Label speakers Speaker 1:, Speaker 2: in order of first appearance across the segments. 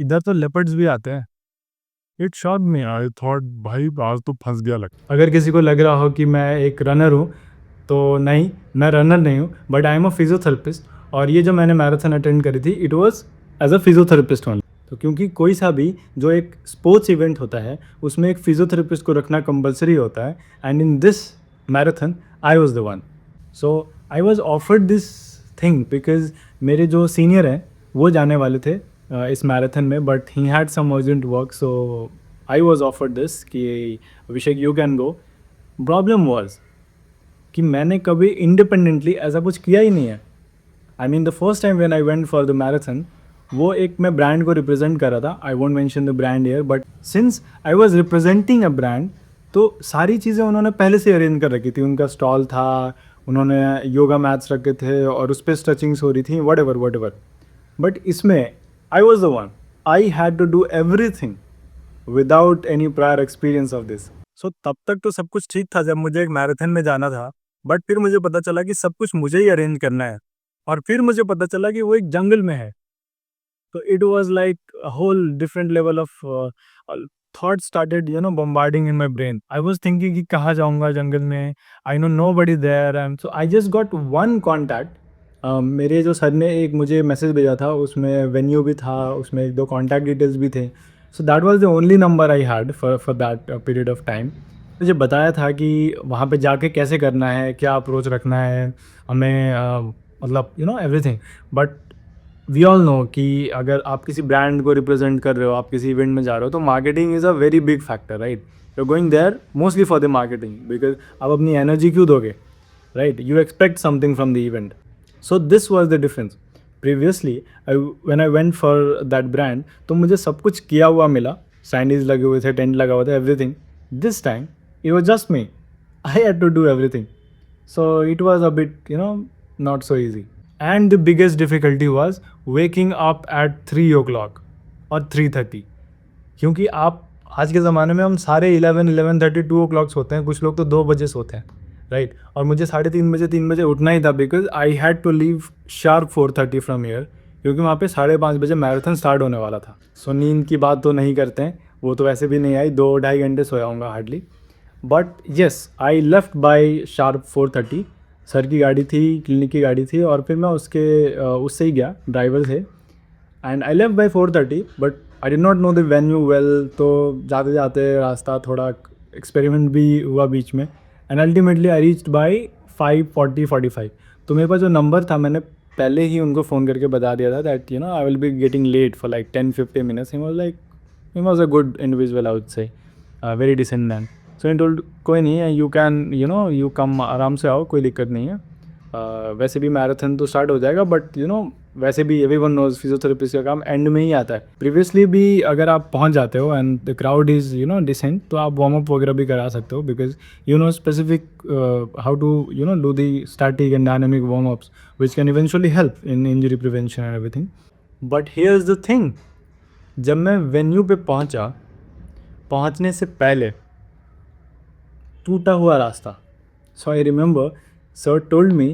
Speaker 1: इधर तो लेपर्ड्स भी आते हैं। It shocked me, I thought भाई आज तो फंस गया लगता। अगर किसी को लग रहा हो कि मैं एक रनर हूँ, तो नहीं, मैं रनर नहीं हूँ, but I am a physiotherapist. और ये जो मैंने मैराथन अटेंड करी थी, it was as a physiotherapist only. तो क्योंकि कोई सा भी जो एक स्पोर्ट्स इवेंट होता है, उसमें एक फिजियोथेरेपिस्ट को रखना कंपलसरी होता है, and in this marathon I was the one. So I was offered this thing because मेरे जो सीनियर हैं वो जाने वाले थे इस मैराथन में, but he had some urgent work, so I was offered this कि Abhishek you can go. Problem was कि मैंने कभी इंडिपेंडेंटली ऐसा कुछ किया ही नहीं है। I mean the first time when I went for the marathon, वो एक मैं ब्रांड को रिप्रेजेंट कर रहा था। I won't mention the brand here, but since I was representing a brand, तो सारी चीज़ें उन्होंने पहले से अरेंज कर रखी थी। उनका स्टॉल था, उन्होंने योगा मैट्स रखे थे और उस पर स्ट्रेचिंग्स हो रही थी, वट एवर। बट इसमें I was the one, I had to do everything without any prior experience of this. So तब तक तो सब कुछ ठीक था जब मुझे एक मैराथन में जाना था, बट फिर मुझे पता चला कि सब कुछ मुझे ही अरेंज करना है, और फिर मुझे पता चला कि वो एक जंगल में है। तो it was like a whole different level of thought started bombarding in my brain. I was thinking कि कहाँ जाऊँगा जंगल में, I know nobody there, and so I just got one contact. मेरे जो सर ने एक मुझे मैसेज भेजा था, उसमें वेन्यू भी था, उसमें एक दो कॉन्टैक्ट डिटेल्स भी थे। So that was the only number I had for that period of time. मुझे बताया था कि वहाँ पे जाके कैसे करना है, क्या अप्रोच रखना है हमें, मतलब everything. But we all know कि अगर आप किसी ब्रांड को रिप्रेजेंट कर रहे हो, आप किसी इवेंट में जा रहे हो, तो marketing is a very big factor, right. You are going there mostly for the marketing, because आप अपनी एनर्जी क्यों दोगे, right. You expect something from the event. So this was the difference. Previously when I went for that brand, तो मुझे सब कुछ किया हुआ मिला, सैंडीज लगे हुए थे, टेंट लगा हुआ था, everything. This time it was just me, I had to do everything. So it was a bit, not so easy. And the biggest difficulty was waking up at 3 o'clock और 3:30, क्योंकि आप आज के ज़माने में हम सारे 11:30 2 o'clock सोते हैं, कुछ लोग तो 2 बजे सोते हैं, राइट। और मुझे 3:30 3 बजे उठना ही था, because I had to leave sharp 4:30 from here, क्योंकि वहाँ पे 5:30 बजे मैराथन स्टार्ट होने वाला था। सो नींद की बात तो नहीं करते हैं, वो तो वैसे भी नहीं आई, 2-2.5 घंटे सोया हूँगा hardly. But yes, I left by sharp 4:30। Sir की गाड़ी थी, क्लिनिक की गाड़ी थी, और फिर मैं उससे ही गया, ड्राइवर थे। And I left bye 4:30, but I did not know the venue well, तो जाते जाते रास्ता थोड़ा एक्सपेरिमेंट भी हुआ बीच में, and ultimately I reached by 5:40-45। तो मेरे पास जो नंबर था, मैंने पहले ही उनको फ़ोन करके बता दिया था that I will be getting late for like 10-15 minutes. He was a good individual, I would say very decent man. So in told कोई नहीं है, यू कैन यू कम, आराम से आओ, कोई दिक्कत नहीं है। वैसे भी मैराथन तो स्टार्ट हो जाएगा, बट वैसे भी एवरीवन नोज फिजियोथेरेपिस्ट का काम एंड में ही आता है। प्रीवियसली भी अगर आप पहुंच जाते हो and the crowd is decent, तो आप वार्म अप वगैरह भी करा सकते हो, because specific how to do the static and dynamic warm ups which can eventually help in injury prevention and everything. But here is the thing, जब मैं venue पे पहुंचने से पहले टूटा हुआ रास्ता। So I remember sir told me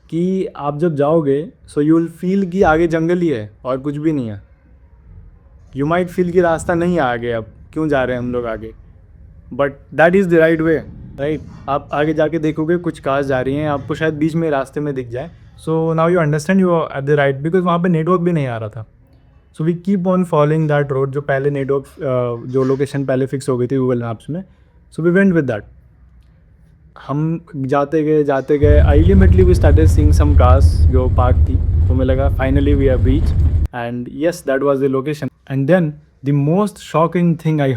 Speaker 1: कि आप जब जाओगे, सो यू विल फील कि आगे जंगल ही है और कुछ भी नहीं है। यू माइट फील कि रास्ता नहीं है आगे, अब क्यों जा रहे हैं हम लोग आगे, but that is the right way, right. आप आगे जाके देखोगे कुछ कार्स जा रही हैं, आपको शायद बीच में रास्ते में दिख जाए। So now you understand you are at the right, because वहाँ पे नेटवर्क भी नहीं आ रहा था। So we keep on following that road, जो पहले नेटवर्क जो लोकेशन पहले फिक्स हो गई थी गूगल मैप्स में। So we went with that. हम जाते गए ultimately we started seeing some cars जो पार्क थी, तो मुझे लगा finally we have reach, and yes that was the location. And then the most shocking thing I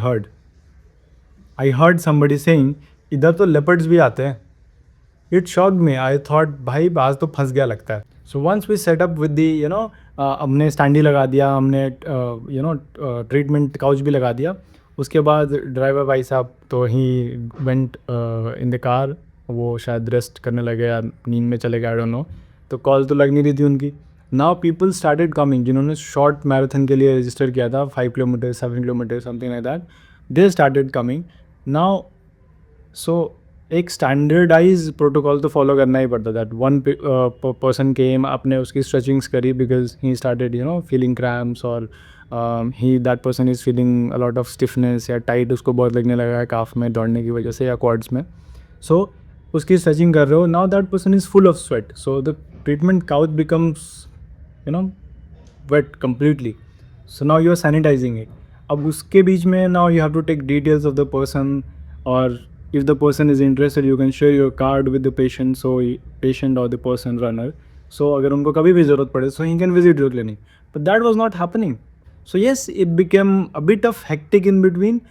Speaker 1: heard somebody saying, इधर तो लेपर्ड्स भी आते हैं। It shocked me, I thought भाई आज तो फंस गया लगता है। So once we set up with the हमने स्टैंडी लगा दिया, हमने ट्रीटमेंट काउच भी लगा दिया। उसके बाद ड्राइवर भाई साहब तो he went in the car, वो शायद रेस्ट करने लगे या नींद में चले गए, आई डोंट नो। तो कॉल तो लग नहीं रही थी उनकी। नाउ पीपल स्टार्टेड कमिंग, जिन्होंने शॉर्ट मैराथन के लिए रजिस्टर किया था, 5 kilometre 7 kilometre something like that, they started coming now. So एक स्टैंडर्डाइज प्रोटोकॉल तो फॉलो करना ही पड़ता। दैट वन पर्सन केम, आपने उसकी स्ट्रेचिंग्स करी, because he started feeling cramps और he that person is feeling a lot of stiffness या tight उसको बहुत लगने लगा है काफ में दौड़ने की वजह से या क्वाड्स में. सो उसकी स्ट्रेचिंग कर रहे हो. Now that person is full of sweat. So the treatment couch becomes you know wet completely. So now you're sanitizing it. अब उसके बीच में now you have to take details of the person, or if the person is interested you can share your card with the patient, so patient or the person runner. So अगर उनको कभी भी ज़रूरत पड़े so he can visit your clinic. But that was not happening. So yes, it became a bit of hectic in between,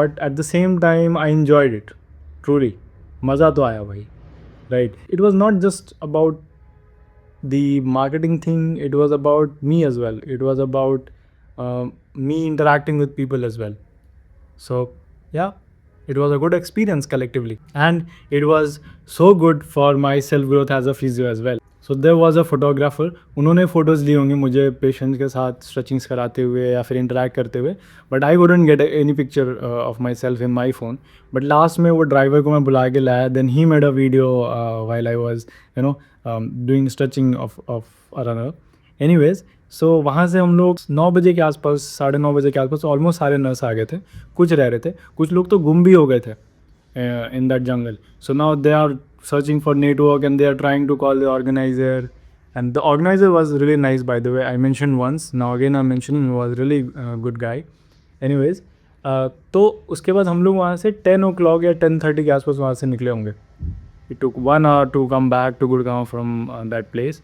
Speaker 1: but at the same time I enjoyed it. Truly. मज़ा तो आया भाई. Right. It was not just about the marketing thing, it was about me as well. It was about me interacting with people as well. So yeah, it was a good experience collectively, and it was so good for my self growth as a physio as well. So there was a photographer. उन्होंने photos ली होंगी मुझे patients के साथ stretchings कराते हुए या फिर interact करते हुए, but I wouldn't get any picture of myself in my phone. But last में वो ड्राइवर को मैं बुला के लाया. Then he made a video while I was doing stretching of a runner. Anyways, so वहाँ से हम लोग 9 बजे के आसपास, 9:30 बजे के आसपास ऑलमोस्ट सारे नर्स आ गए थे. कुछ रह रहे थे, कुछ लोग तो गुम भी हो गए थे in that jungle. So now they are searching for network and they are trying to call the organizer. And the organizer was really nice, by the way. I mentioned once. Now again I'm mentioning, he was really good guy. Anyways, तो उसके बाद हम लोग वहाँ से 10 o'clock या 10:30 के आसपास वहाँ से निकले होंगे. It took 1 hour to come back to Gurgaon from that place.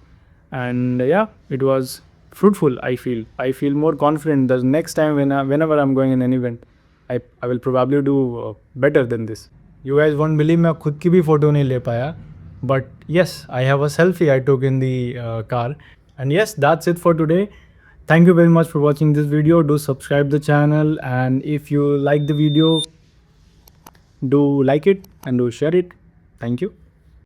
Speaker 1: And yeah, it was fruitful. I feel more confident that next time whenever I'm going in an event, I will probably do better than this. You guys won't believe मैं खुद की भी photo नहीं ले पाया. But yes, I have a selfie I took in the car. And yes, that's it for today. Thank you very much for watching this video. Do subscribe the channel, and if you like the video, do like it and do share it. Thank you.